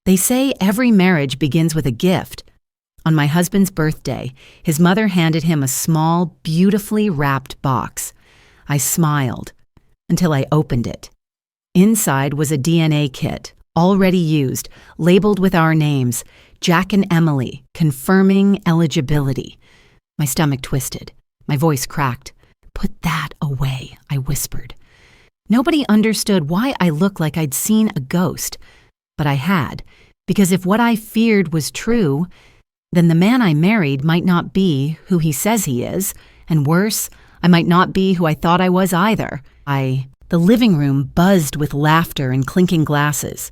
They say every marriage begins with a gift. On my husband's birthday, his mother handed him a small, beautifully wrapped box. I smiled until I opened it. Inside was a DNA kit, already used, labeled with our names, Jack and Emily, confirming eligibility. My stomach twisted. My voice cracked. "Put that away," I whispered. Nobody understood why I looked like I'd seen a ghost, but I had, because if what I feared was true, then the man I married might not be who he says he is, and worse, I might not be who I thought I was either. The living room buzzed with laughter and clinking glasses.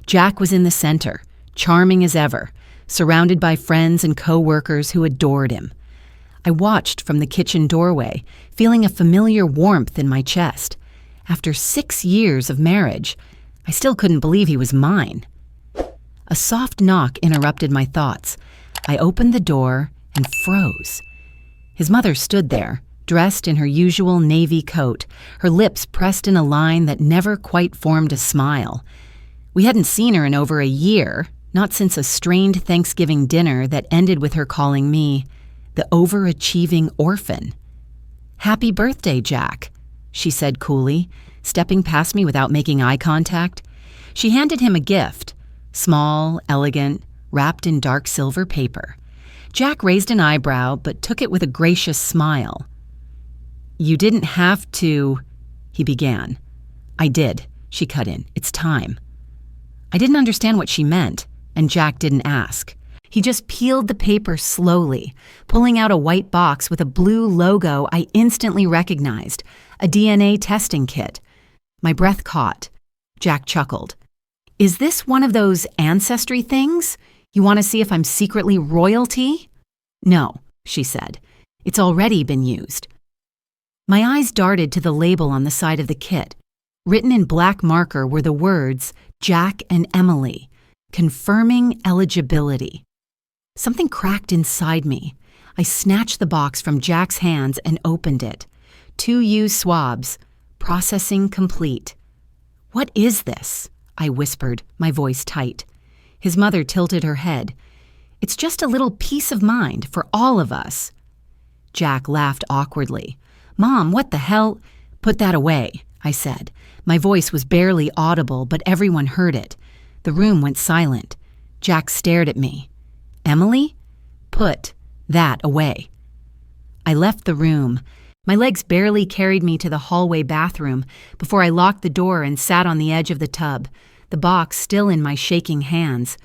Jack was in the center, charming as ever, surrounded by friends and co-workers who adored him. I watched from the kitchen doorway, feeling a familiar warmth in my chest. After 6 years of marriage, I still couldn't believe he was mine. A soft knock interrupted my thoughts. I opened the door and froze. His mother stood there, dressed in her usual navy coat, her lips pressed in a line that never quite formed a smile. We hadn't seen her in over a year, not since a strained Thanksgiving dinner that ended with her calling me the overachieving orphan. "Happy birthday, Jack," she said coolly, stepping past me without making eye contact. She handed him a gift, small, elegant, wrapped in dark silver paper. Jack raised an eyebrow but took it with a gracious smile. "You didn't have to," he began. "I did," she cut in. "It's time." I didn't understand what she meant, and Jack didn't ask. He just peeled the paper slowly, pulling out a white box with a blue logo I instantly recognized, a DNA testing kit. My breath caught. Jack chuckled. "Is this one of those ancestry things? You want to see if I'm secretly royalty?" "No," she said. "It's already been used." My eyes darted to the label on the side of the kit. Written in black marker were the words, Jack and Emily, confirming eligibility. Something cracked inside me. I snatched the box from Jack's hands and opened it. 2 used swabs. Processing complete. "What is this?" I whispered, my voice tight. His mother tilted her head. "It's just a little peace of mind for all of us." Jack laughed awkwardly. "Mom, what the hell?" "Put that away," I said. My voice was barely audible, but everyone heard it. The room went silent. Jack stared at me. "Emily? Put that away." I left the room. My legs barely carried me to the hallway bathroom before I locked the door and sat on the edge of the tub, the box still in my shaking hands.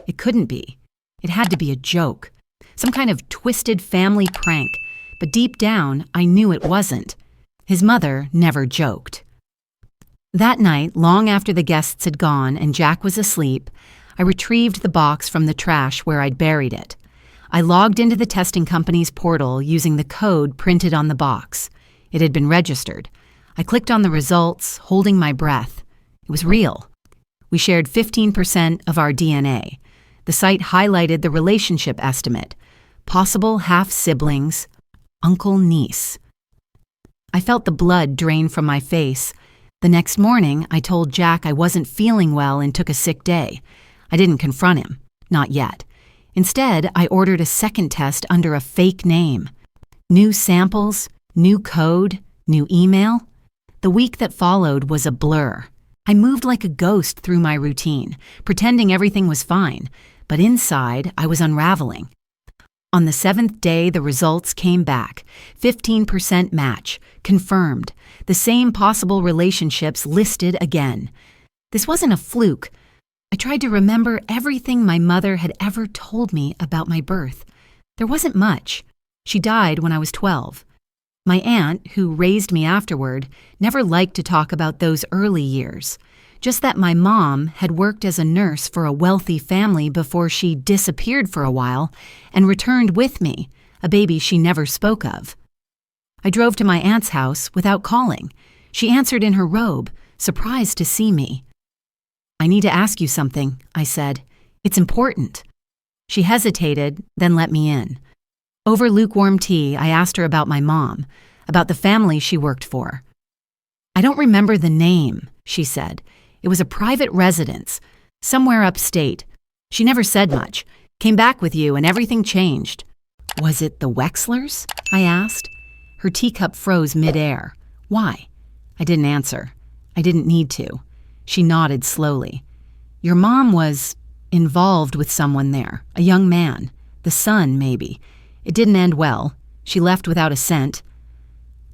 It couldn't be. It had to be a joke. Some kind of twisted family prank, but deep down, I knew it wasn't. His mother never joked. That night, long after the guests had gone and Jack was asleep, I retrieved the box from the trash where I'd buried it. I logged into the testing company's portal using the code printed on the box. It had been registered. I clicked on the results, holding my breath. It was real. We shared 15% of our DNA. The site highlighted the relationship estimate. Possible half-siblings, uncle-niece. I felt the blood drain from my face. The next morning, I told Jack I wasn't feeling well and took a sick day. I didn't confront him. Not yet. Instead, I ordered a second test under a fake name. New samples, new code, new email. The week that followed was a blur. I moved like a ghost through my routine, pretending everything was fine, but inside I was unraveling. On the 7th day, the results came back. 15% match, confirmed. The same possible relationships listed again. This wasn't a fluke. I tried to remember everything my mother had ever told me about my birth. There wasn't much. She died when I was 12. My aunt, who raised me afterward, never liked to talk about those early years. Just that my mom had worked as a nurse for a wealthy family before she disappeared for a while and returned with me, a baby she never spoke of. I drove to my aunt's house without calling. She answered in her robe, surprised to see me. "I need to ask you something," I said. "It's important." She hesitated, then let me in. Over lukewarm tea, I asked her about my mom, about the family she worked for. "I don't remember the name," she said. "It was a private residence, somewhere upstate, She never said much. Came back with you and everything changed. Was it the Wexlers? I asked. Her teacup froze midair. Why? I didn't answer. I didn't need to. She nodded slowly. Your mom was involved with someone there, a young man. The son, maybe. It didn't end well. She left without a cent.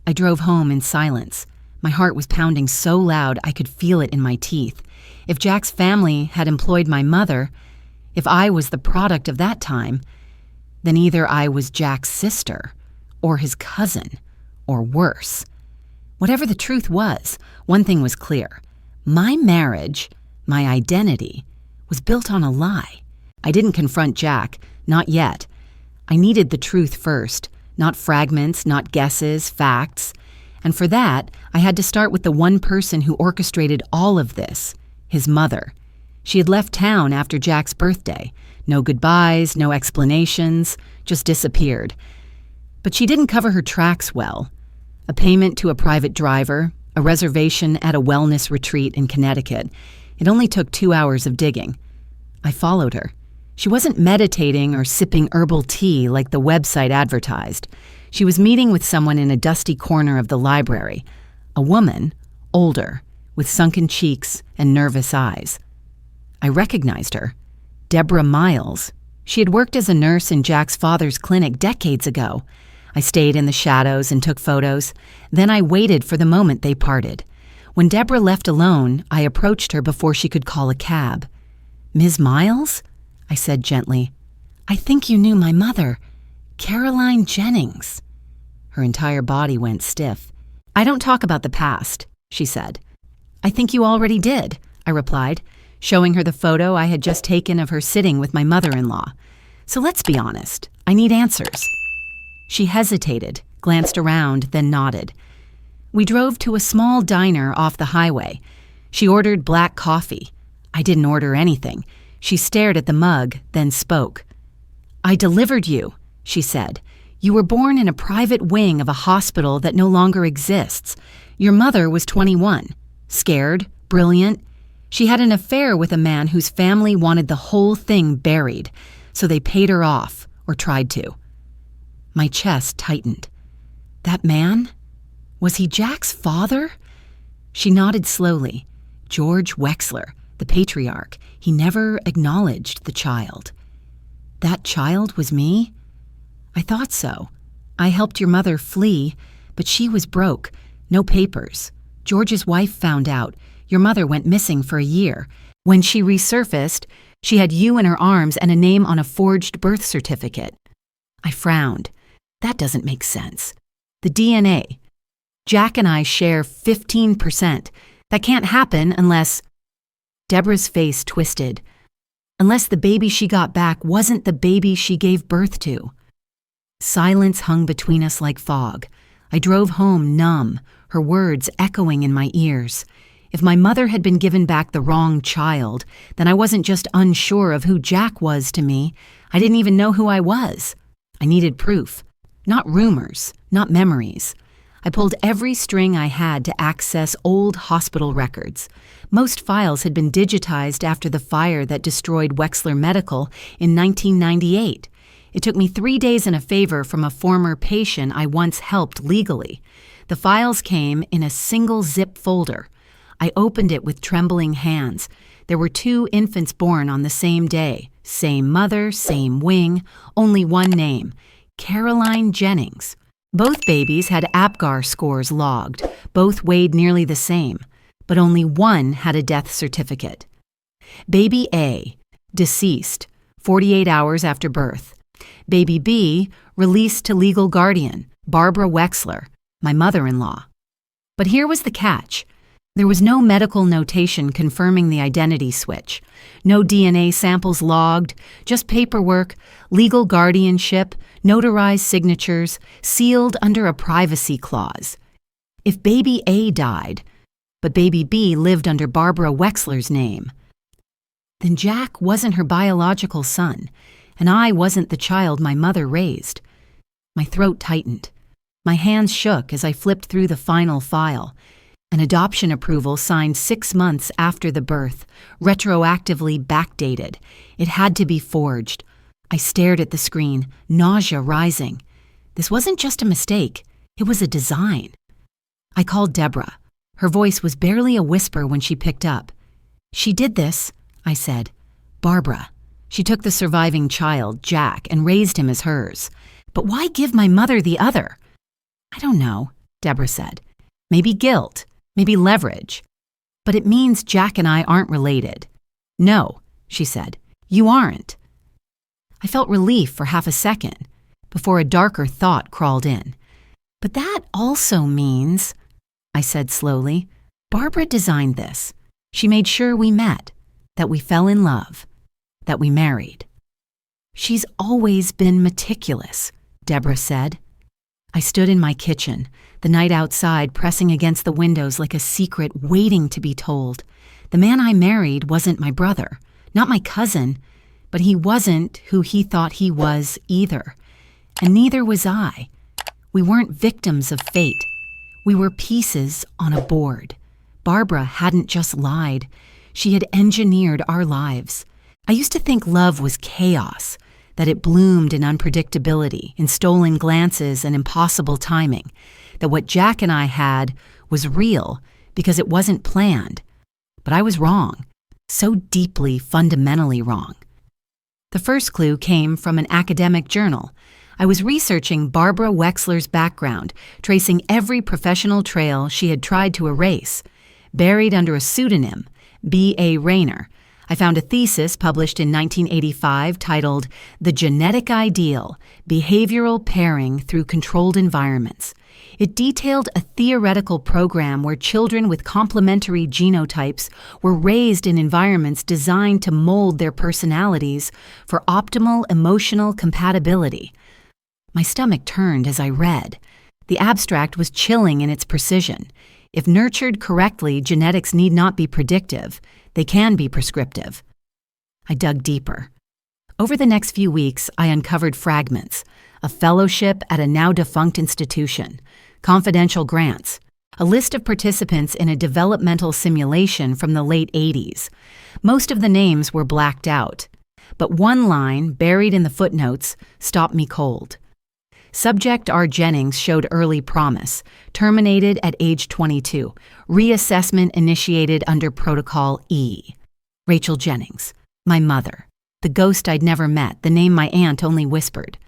I drove home in silence. My heart was pounding so loud I could feel it in my teeth. If Jack's family had employed my mother, if I was the product of that time, then either I was Jack's sister, or his cousin, or worse. Whatever the truth was, one thing was clear. My marriage, my identity, was built on a lie. I didn't confront Jack, not yet. I needed the truth first, not fragments, not guesses, facts. And for that, I had to start with the one person who orchestrated all of this, his mother. She had left town after Jack's birthday. No goodbyes, no explanations, just disappeared. But she didn't cover her tracks well. A payment to a private driver, a reservation at a wellness retreat in Connecticut. It only took 2 hours of digging. I followed her. She wasn't meditating or sipping herbal tea like the website advertised. She was meeting with someone in a dusty corner of the library. A woman, older, with sunken cheeks and nervous eyes. I recognized her. Deborah Miles. She had worked as a nurse in Jack's father's clinic decades ago. I stayed in the shadows and took photos. Then I waited for the moment they parted. When Deborah left alone, I approached her before she could call a cab. Ms. Miles? I said gently. I think you knew my mother, Caroline Jennings. Her entire body went stiff. I don't talk about the past, she said. I think you already did, I replied, showing her the photo I had just taken of her sitting with my mother-in-law. So let's be honest. I need answers. She hesitated, glanced around, then nodded. We drove to a small diner off the highway. She ordered black coffee. I didn't order anything. She stared at the mug, then spoke. I delivered you, she said. You were born in a private wing of a hospital that no longer exists. Your mother was 21. Scared, brilliant. She had an affair with a man whose family wanted the whole thing buried, so they paid her off, or tried to. My chest tightened. That man? Was he Jack's father? She nodded slowly. George Wexler, the patriarch. He never acknowledged the child. That child was me? I thought so. I helped your mother flee, but she was broke. No papers. George's wife found out. Your mother went missing for a year. When she resurfaced, she had you in her arms and a name on a forged birth certificate. I frowned. That doesn't make sense. The DNA. Jack and I share 15%. That can't happen unless... Deborah's face twisted. Unless the baby she got back wasn't the baby she gave birth to. Silence hung between us like fog. I drove home numb, her words echoing in my ears. If my mother had been given back the wrong child, then I wasn't just unsure of who Jack was to me. I didn't even know who I was. I needed proof. Not rumors, not memories. I pulled every string I had to access old hospital records. Most files had been digitized after the fire that destroyed Wexler Medical in 1998. It took me 3 days and a favor from a former patient I once helped legally. The files came in a single zip folder. I opened it with trembling hands. There were 2 infants born on the same day. Same mother, same wing, only one name. Caroline Jennings. Both babies had APGAR scores logged. Both weighed nearly the same, but only one had a death certificate. Baby A, deceased, 48 hours after birth. Baby B, released to legal guardian, Barbara Wexler, my mother-in-law. But here was the catch. There was no medical notation confirming the identity switch. No DNA samples logged, just paperwork, legal guardianship, notarized signatures, sealed under a privacy clause. If baby A died, but baby B lived under Barbara Wexler's name, then Jack wasn't her biological son, and I wasn't the child my mother raised. My throat tightened. My hands shook as I flipped through the final file. An adoption approval signed 6 months after the birth, retroactively backdated. It had to be forged. I stared at the screen, nausea rising. This wasn't just a mistake, it was a design. I called Deborah. Her voice was barely a whisper when she picked up. "She did this," I said. "Barbara. She took the surviving child, Jack, and raised him as hers. But why give my mother the other?" "I don't know," Deborah said. "Maybe guilt, maybe leverage. But it means Jack and I aren't related." "No," she said, "you aren't." I felt relief for half a second before a darker thought crawled in. "But that also means," I said slowly, "Barbara designed this. She made sure we met, that we fell in love, that we married." "She's always been meticulous," Deborah said. I stood in my kitchen, the night outside pressing against the windows like a secret waiting to be told. The man I married wasn't my brother, not my cousin, but he wasn't who he thought he was either. And neither was I. We weren't victims of fate. We were pieces on a board. Barbara hadn't just lied. She had engineered our lives. I used to think love was chaos, that it bloomed in unpredictability, in stolen glances and impossible timing, that what Jack and I had was real because it wasn't planned. But I was wrong, so deeply, fundamentally wrong. The first clue came from an academic journal. I was researching Barbara Wexler's background, tracing every professional trail she had tried to erase. Buried under a pseudonym, B.A. Rayner, I found a thesis published in 1985 titled "The Genetic Ideal: Behavioral Pairing Through Controlled Environments." It detailed a theoretical program where children with complementary genotypes were raised in environments designed to mold their personalities for optimal emotional compatibility. My stomach turned as I read. The abstract was chilling in its precision. If nurtured correctly, genetics need not be predictive. They can be prescriptive. I dug deeper. Over the next few weeks, I uncovered fragments, a fellowship at a now-defunct institution, confidential grants, a list of participants in a developmental simulation from the late 80s. Most of the names were blacked out, but one line, buried in the footnotes, stopped me cold. Subject R. Jennings showed early promise, terminated at age 22, reassessment initiated under Protocol E. Rachel Jennings, my mother, the ghost I'd never met, the name my aunt only whispered.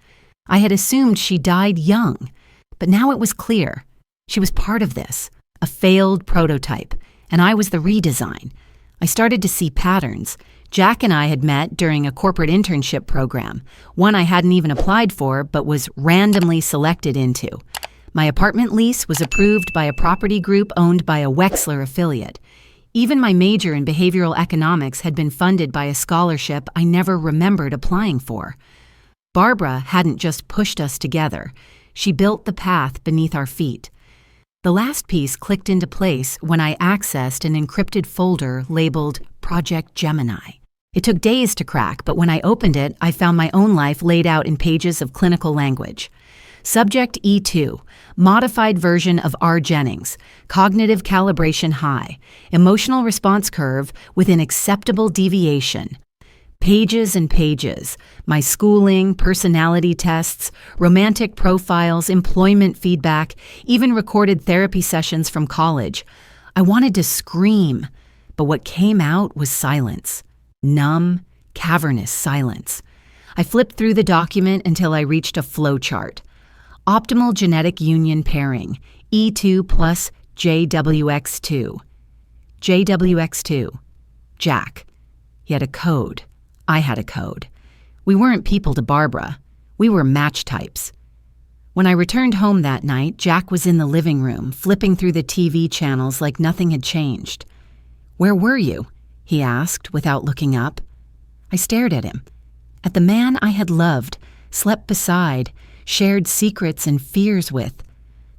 I had assumed she died young, but now it was clear. She was part of this, a failed prototype, and I was the redesign. I started to see patterns. Jack and I had met during a corporate internship program, one I hadn't even applied for but was randomly selected into. My apartment lease was approved by a property group owned by a Wexler affiliate. Even my major in behavioral economics had been funded by a scholarship I never remembered applying for. Barbara hadn't just pushed us together. She built the path beneath our feet. The last piece clicked into place when I accessed an encrypted folder labeled Project Gemini. It took days to crack, but when I opened it, I found my own life laid out in pages of clinical language. Subject E2, modified version of R. Jennings, cognitive calibration high, emotional response curve within acceptable deviation. Pages and pages, my schooling, personality tests, romantic profiles, employment feedback, even recorded therapy sessions from college. I wanted to scream, but what came out was silence. Numb, cavernous silence. I flipped through the document until I reached a flowchart. Optimal genetic union pairing, E2 plus JWX2. JWX2. Jack. He had a code. I had a code. We weren't people to Barbara. We were match types. When I returned home that night, Jack was in the living room, flipping through the TV channels like nothing had changed. "Where were you?" he asked without looking up. I stared at him, at the man I had loved, slept beside, shared secrets and fears with,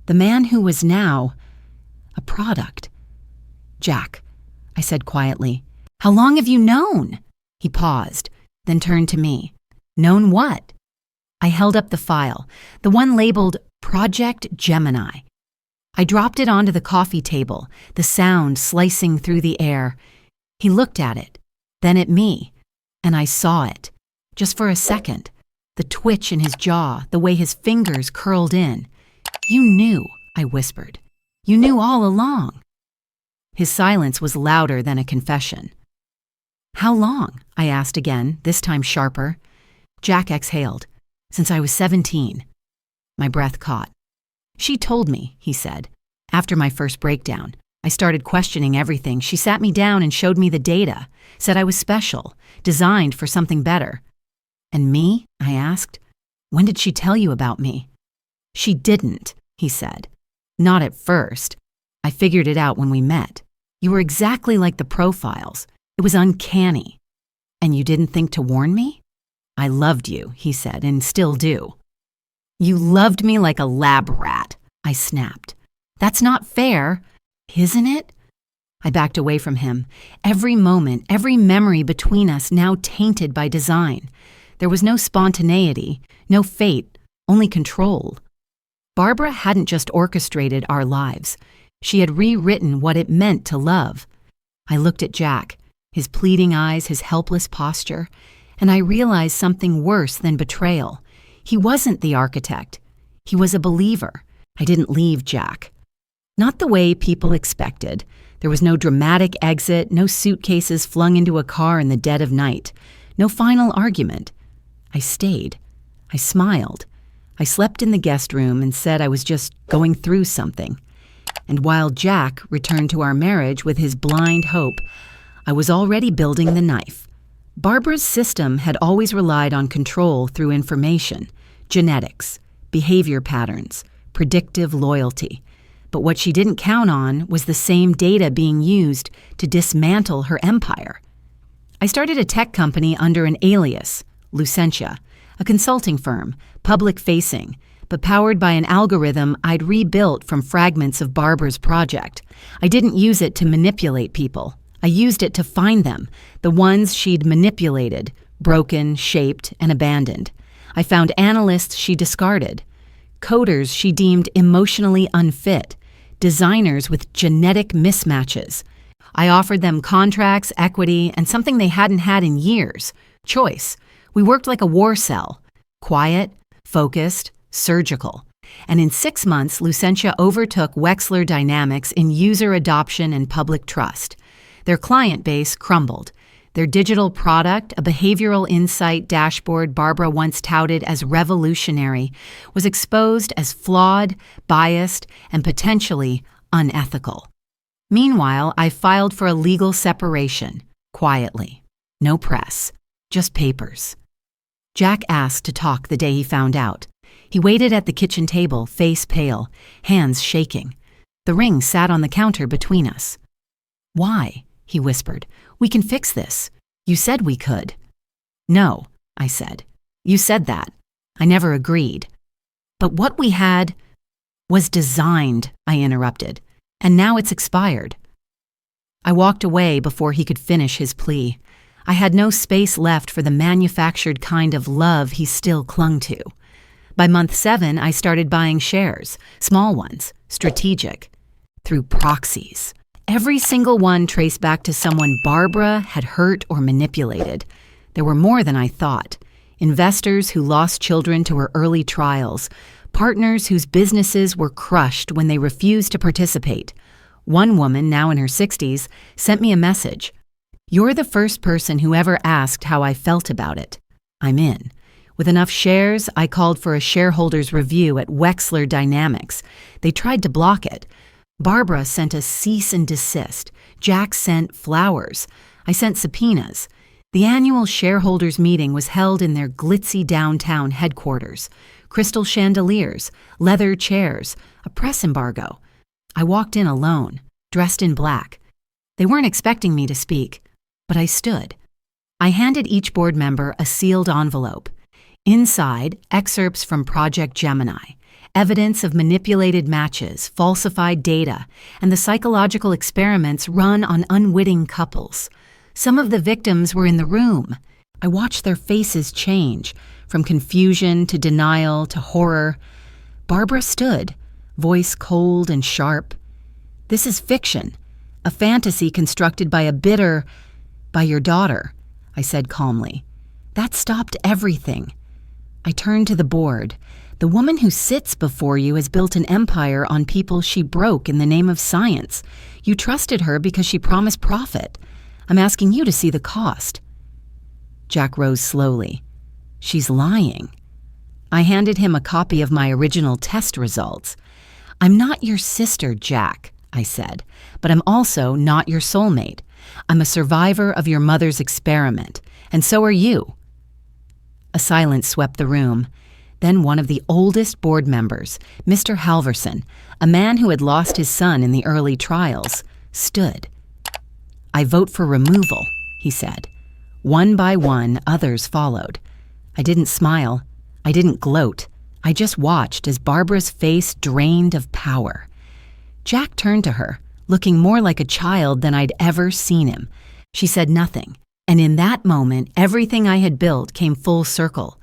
the man who was now a product. "Jack," I said quietly, "how long have you known?" He paused, then turned to me. "Known what?" I held up the file, the one labeled Project Gemini. I dropped it onto the coffee table, the sound slicing through the air. He looked at it, then at me, and I saw it. Just for a second. The twitch in his jaw, the way his fingers curled in. "You knew," I whispered. "You knew all along." His silence was louder than a confession. "How long?" I asked again, this time sharper. Jack exhaled. "Since I was 17. My breath caught. "She told me," he said. "After my first breakdown, I started questioning everything. She sat me down and showed me the data, said I was special, designed for something better." "And me?" I asked. "When did she tell you about me?" "She didn't," he said. "Not at first. I figured it out when we met. You were exactly like the profiles. It was uncanny. And you didn't think to warn me?" "I loved you," he said, "and still do." "You loved me like a lab rat," I snapped. "That's not fair, isn't it?" I backed away from him, every moment, every memory between us now tainted by design. There was no spontaneity, no fate, only control. Barbara hadn't just orchestrated our lives. She had rewritten what it meant to love. I looked at Jack, his pleading eyes, his helpless posture, and I realized something worse than betrayal. He wasn't the architect. He was a believer. I didn't leave Jack. Not the way people expected. There was no dramatic exit, no suitcases flung into a car in the dead of night, no final argument. I stayed. I smiled. I slept in the guest room and said I was just going through something. And while Jack returned to our marriage with his blind hope, I was already building the knife. Barbara's system had always relied on control through information, genetics, behavior patterns, predictive loyalty. But what she didn't count on was the same data being used to dismantle her empire. I started a tech company under an alias, Lucentia, a consulting firm, public-facing, but powered by an algorithm I'd rebuilt from fragments of Barbara's project. I didn't use it to manipulate people. I used it to find them, the ones she'd manipulated, broken, shaped, and abandoned. I found analysts she discarded, coders she deemed emotionally unfit, designers with genetic mismatches. I offered them contracts, equity, and something they hadn't had in years, choice. We worked like a war cell, quiet, focused, surgical. And in 6 months, Lucentia overtook Wexler Dynamics in user adoption and public trust. Their client base crumbled. Their digital product, a behavioral insight dashboard Barbara once touted as revolutionary, was exposed as flawed, biased, and potentially unethical. Meanwhile, I filed for a legal separation, quietly. No press, just papers. Jack asked to talk the day he found out. He waited at the kitchen table, face pale, hands shaking. The ring sat on the counter between us. "Why?" he whispered. "We can fix this. You said we could." "No," I said. "You said that. I never agreed." "But what we had was designed," I interrupted, "and now it's expired." I walked away before he could finish his plea. I had no space left for the manufactured kind of love he still clung to. By month 7, I started buying shares, small ones, strategic, through proxies. Every single one traced back to someone Barbara had hurt or manipulated. There were more than I thought. Investors who lost children to her early trials, partners whose businesses were crushed when they refused to participate. One woman, now in her 60s, sent me a message. "You're the first person who ever asked how I felt about it. I'm in." With enough shares, I called for a shareholders review at Wexler Dynamics. They tried to block it. Barbara sent a cease and desist. Jack sent flowers. I sent subpoenas. The annual shareholders meeting was held in their glitzy downtown headquarters. Crystal chandeliers, leather chairs, a press embargo. I walked in alone, dressed in black. They weren't expecting me to speak, but I stood. I handed each board member a sealed envelope. Inside, excerpts from Project Gemini, evidence of manipulated matches, falsified data, and the psychological experiments run on unwitting couples. Some of the victims were in the room. I watched their faces change, from confusion to denial to horror. Barbara stood, voice cold and sharp. "This is fiction, a fantasy constructed by your daughter," I said calmly. That stopped everything. I turned to the board. "The woman who sits before you has built an empire on people she broke in the name of science. You trusted her because she promised profit. I'm asking you to see the cost." Jack rose slowly. "She's lying." I handed him a copy of my original test results. "I'm not your sister, Jack," I said, "but I'm also not your soulmate. I'm a survivor of your mother's experiment, and so are you." A silence swept the room. Then one of the oldest board members, Mr. Halverson, a man who had lost his son in the early trials, stood. "I vote for removal," he said. One by one, others followed. I didn't smile. I didn't gloat. I just watched as Barbara's face drained of power. Jack turned to her, looking more like a child than I'd ever seen him. She said nothing, and in that moment, everything I had built came full circle.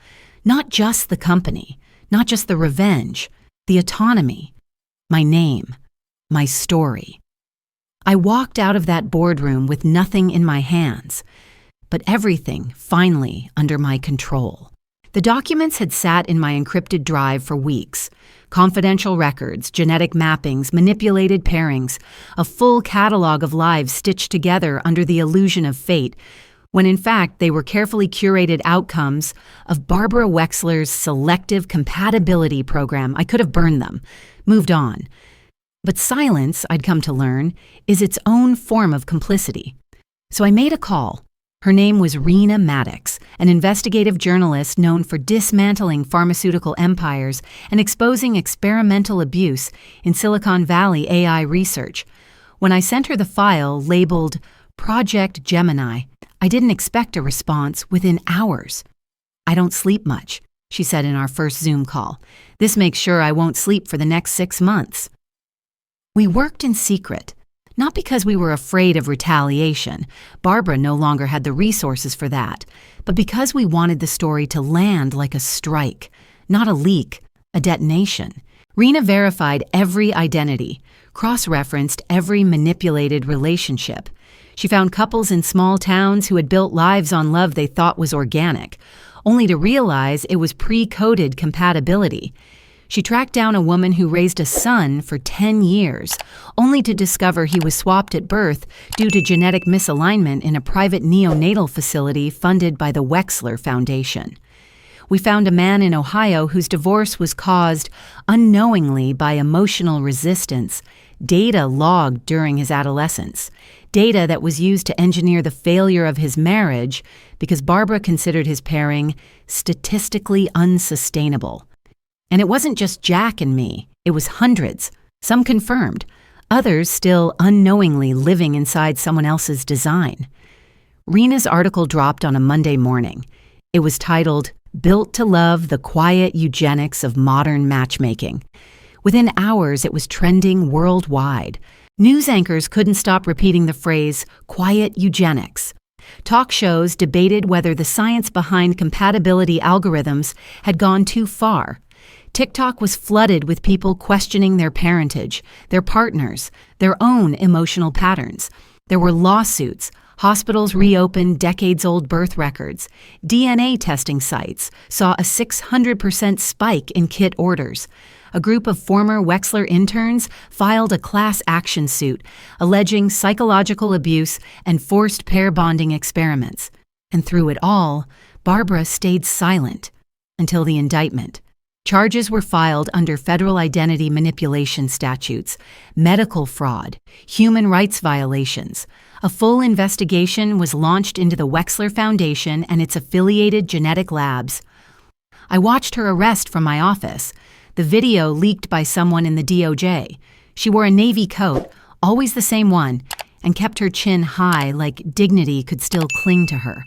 Not just the company, not just the revenge, the autonomy, my name, my story. I walked out of that boardroom with nothing in my hands, but everything finally under my control. The documents had sat in my encrypted drive for weeks. Confidential records, genetic mappings, manipulated pairings, a full catalog of lives stitched together under the illusion of fate, when in fact they were carefully curated outcomes of Barbara Wexler's selective compatibility program. I could have burned them, moved on. But silence, I'd come to learn, is its own form of complicity. So I made a call. Her name was Rena Maddox, an investigative journalist known for dismantling pharmaceutical empires and exposing experimental abuse in Silicon Valley AI research. When I sent her the file labeled Project Gemini, I didn't expect a response within hours. "I don't sleep much," she said in our first Zoom call. "This makes sure I won't sleep for the next 6 months." We worked in secret. Not because we were afraid of retaliation. Barbara no longer had the resources for that, but because we wanted the story to land like a strike, not a leak, a detonation. Rena verified every identity, cross-referenced every manipulated relationship. She found couples in small towns who had built lives on love they thought was organic, only to realize it was pre-coded compatibility. She tracked down a woman who raised a son for 10 years, only to discover he was swapped at birth due to genetic misalignment in a private neonatal facility funded by the Wexler Foundation. We found a man in Ohio whose divorce was caused unknowingly by emotional resistance, data logged during his adolescence, data that was used to engineer the failure of his marriage because Barbara considered his pairing statistically unsustainable. And it wasn't just Jack and me, it was hundreds, some confirmed, others still unknowingly living inside someone else's design. Rena's article dropped on a Monday morning. It was titled, "Built to Love the Quiet Eugenics of Modern Matchmaking." Within hours, it was trending worldwide. News anchors couldn't stop repeating the phrase, "quiet eugenics." Talk shows debated whether the science behind compatibility algorithms had gone too far. TikTok was flooded with people questioning their parentage, their partners, their own emotional patterns. There were lawsuits. Hospitals reopened decades-old birth records. DNA testing sites saw a 600% spike in kit orders. A group of former Wexler interns filed a class action suit alleging psychological abuse and forced pair bonding experiments. And through it all, Barbara stayed silent until the indictment. Charges were filed under federal identity manipulation statutes, medical fraud, human rights violations. A full investigation was launched into the Wexler Foundation and its affiliated genetic labs. I watched her arrest from my office, the video leaked by someone in the DOJ. She wore a navy coat, always the same one, and kept her chin high like dignity could still cling to her.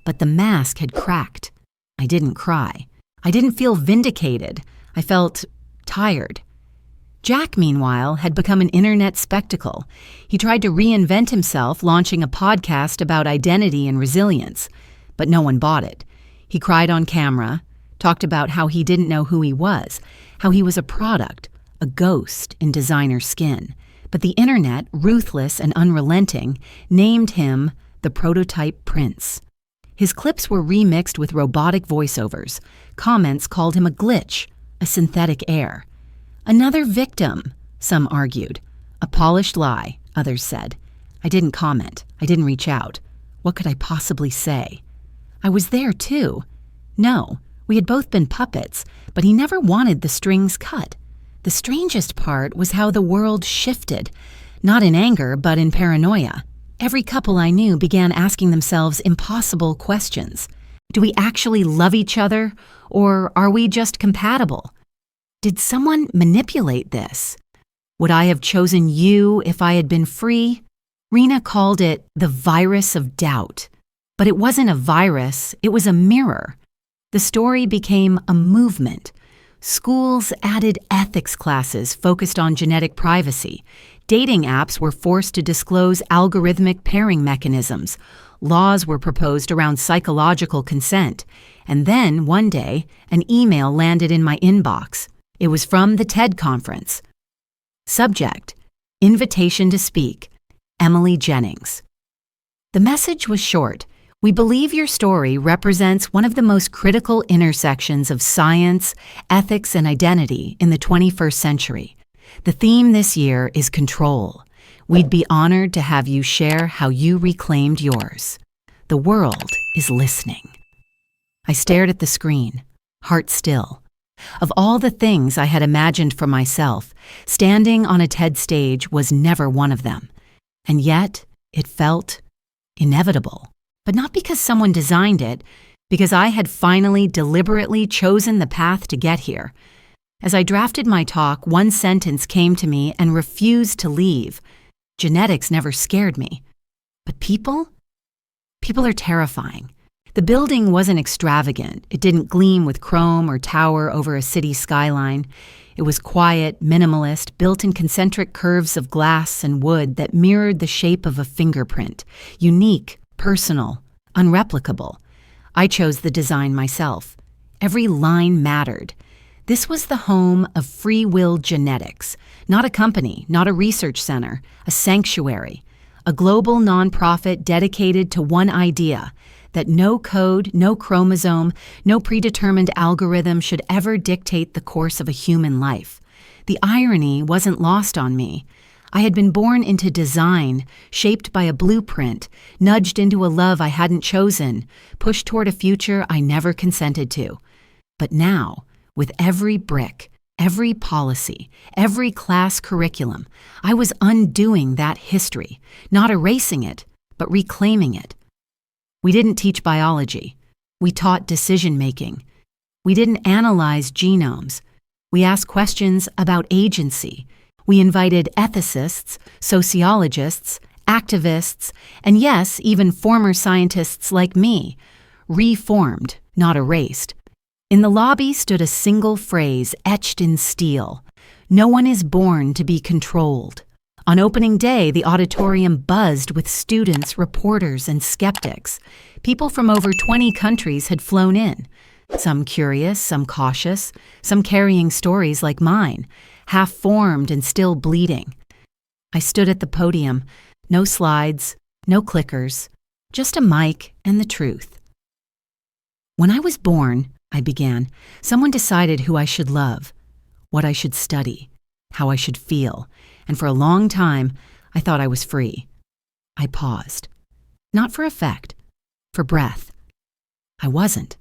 But the mask had cracked. I didn't cry. I didn't feel vindicated. I felt tired. Jack, meanwhile, had become an internet spectacle. He tried to reinvent himself, launching a podcast about identity and resilience. But no one bought it. He cried on camera, talked about how he didn't know who he was, how he was a product, a ghost in designer skin, but the internet, ruthless and unrelenting, named him the prototype prince. His clips were remixed with robotic voiceovers. Comments called him a glitch, a synthetic heir. Another victim, some argued. A polished lie, others said. I didn't comment. I didn't reach out. What could I possibly say? I was there too. No, we had both been puppets, but he never wanted the strings cut. The strangest part was how the world shifted, not in anger, but in paranoia. Every couple I knew began asking themselves impossible questions. Do we actually love each other, or are we just compatible? Did someone manipulate this? Would I have chosen you if I had been free? Rena called it the virus of doubt. But it wasn't a virus, it was a mirror. The story became a movement. Schools added ethics classes focused on genetic privacy. Dating apps were forced to disclose algorithmic pairing mechanisms. Laws were proposed around psychological consent. And then, one day, an email landed in my inbox. It was from the TED conference. Subject: Invitation to speak. Emily Jennings. The message was short. We believe your story represents one of the most critical intersections of science, ethics, and identity in the 21st century. The theme this year is control. We'd be honored to have you share how you reclaimed yours. The world is listening. I stared at the screen, heart still. Of all the things I had imagined for myself, standing on a TED stage was never one of them. And yet, it felt inevitable. But not because someone designed it, because I had finally deliberately chosen the path to get here. As I drafted my talk, one sentence came to me and refused to leave. Genetics never scared me. But people? People are terrifying. The building wasn't extravagant. It didn't gleam with chrome or tower over a city skyline. It was quiet, minimalist, built in concentric curves of glass and wood that mirrored the shape of a fingerprint. Unique, personal, unreplicable. I chose the design myself. Every line mattered. This was the home of free will genetics, not a company, not a research center, a sanctuary, a global nonprofit dedicated to one idea, that no code, no chromosome, no predetermined algorithm should ever dictate the course of a human life. The irony wasn't lost on me. I had been born into design, shaped by a blueprint, nudged into a love I hadn't chosen, pushed toward a future I never consented to. But now, with every brick, every policy, every class curriculum, I was undoing that history, not erasing it, but reclaiming it. We didn't teach biology. We taught decision-making. We didn't analyze genomes. We asked questions about agency. We invited ethicists, sociologists, activists, and yes, even former scientists like me, reformed, not erased. In the lobby stood a single phrase etched in steel: no one is born to be controlled. On opening day, the auditorium buzzed with students, reporters, and skeptics. People from over 20 countries had flown in, some curious, some cautious, some carrying stories like mine, half-formed and still bleeding. I stood at the podium, no slides, no clickers, just a mic and the truth. When I was born, I began, someone decided who I should love, what I should study, how I should feel, and for a long time, I thought I was free. I paused. Not for effect, for breath. I wasn't.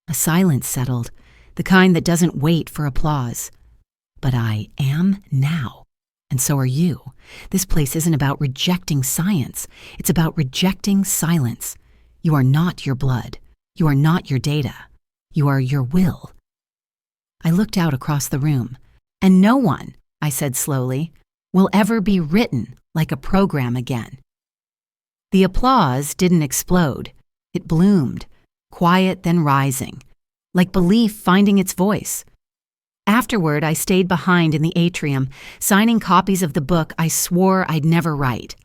A silence settled, the kind that doesn't wait for applause. But I am now, and so are you. This place isn't about rejecting science. It's about rejecting silence. You are not your blood. You are not your data. You are your will. I looked out across the room. And no one, I said slowly, will ever be written like a program again. The applause didn't explode. It bloomed, quiet then rising, like belief finding its voice. Afterward, I stayed behind in the atrium, signing copies of the book I swore I'd never write.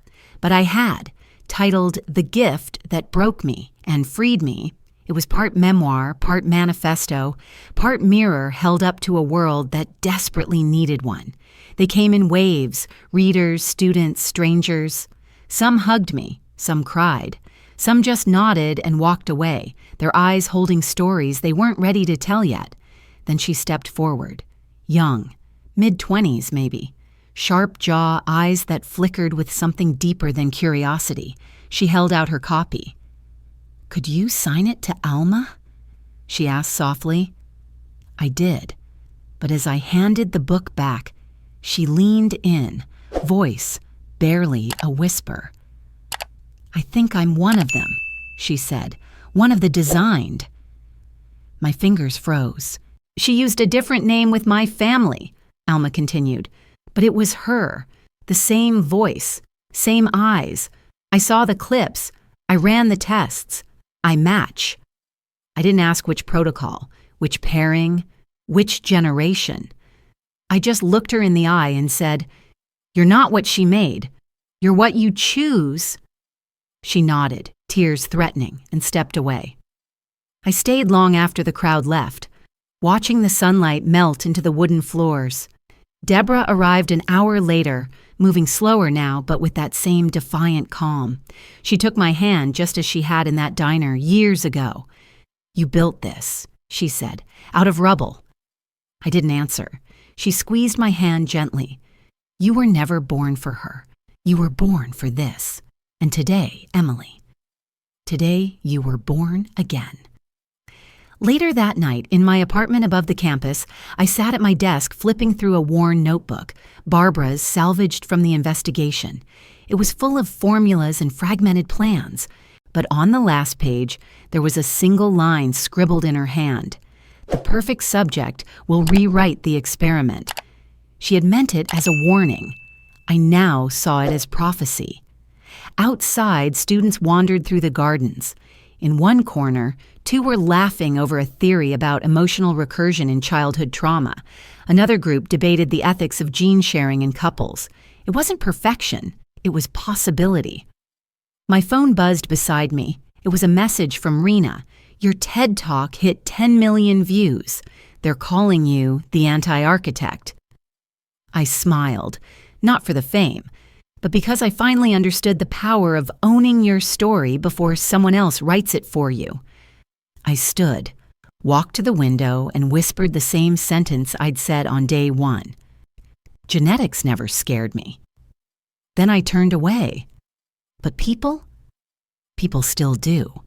But I had, titled The Gift That Broke Me and Freed Me. It was part memoir, part manifesto, part mirror held up to a world that desperately needed one. They came in waves, readers, students, strangers. Some hugged me, some cried. Some just nodded and walked away, their eyes holding stories they weren't ready to tell yet. Then she stepped forward. Young, mid-20s maybe. Sharp jaw, eyes that flickered with something deeper than curiosity. She held out her copy. "Could you sign it to Alma?" she asked softly. I did, but as I handed the book back, she leaned in, voice barely a whisper. "I think I'm one of them," she said, "one of the designed." My fingers froze. "She used a different name with my family," Alma continued, "but it was her, the same voice, same eyes. I saw the clips. I ran the tests. I match." I didn't ask which protocol, which pairing, which generation. I just looked her in the eye and said, "You're not what she made. You're what you choose." She nodded, tears threatening, and stepped away. I stayed long after the crowd left, watching the sunlight melt into the wooden floors. Deborah arrived an hour later, moving slower now, but with that same defiant calm. She took my hand just as she had in that diner years ago. "You built this," she said, "out of rubble." I didn't answer. She squeezed my hand gently. "You were never born for her. You were born for this. And today, Emily, today you were born again." Later that night, in my apartment above the campus, I sat at my desk flipping through a worn notebook, Barbara's salvaged from the investigation. It was full of formulas and fragmented plans, but on the last page, there was a single line scribbled in her hand. "The perfect subject will rewrite the experiment." She had meant it as a warning. I now saw it as prophecy. Outside, students wandered through the gardens. In one corner, two were laughing over a theory about emotional recursion in childhood trauma. Another group debated the ethics of gene sharing in couples. It wasn't perfection, it was possibility. My phone buzzed beside me. It was a message from Rena. "Your TED Talk hit 10 million views. They're calling you the anti-architect." I smiled, not for the fame, but because I finally understood the power of owning your story before someone else writes it for you. I stood, walked to the window, and whispered the same sentence I'd said on day one. Genetics never scared me. Then I turned away. But people still do.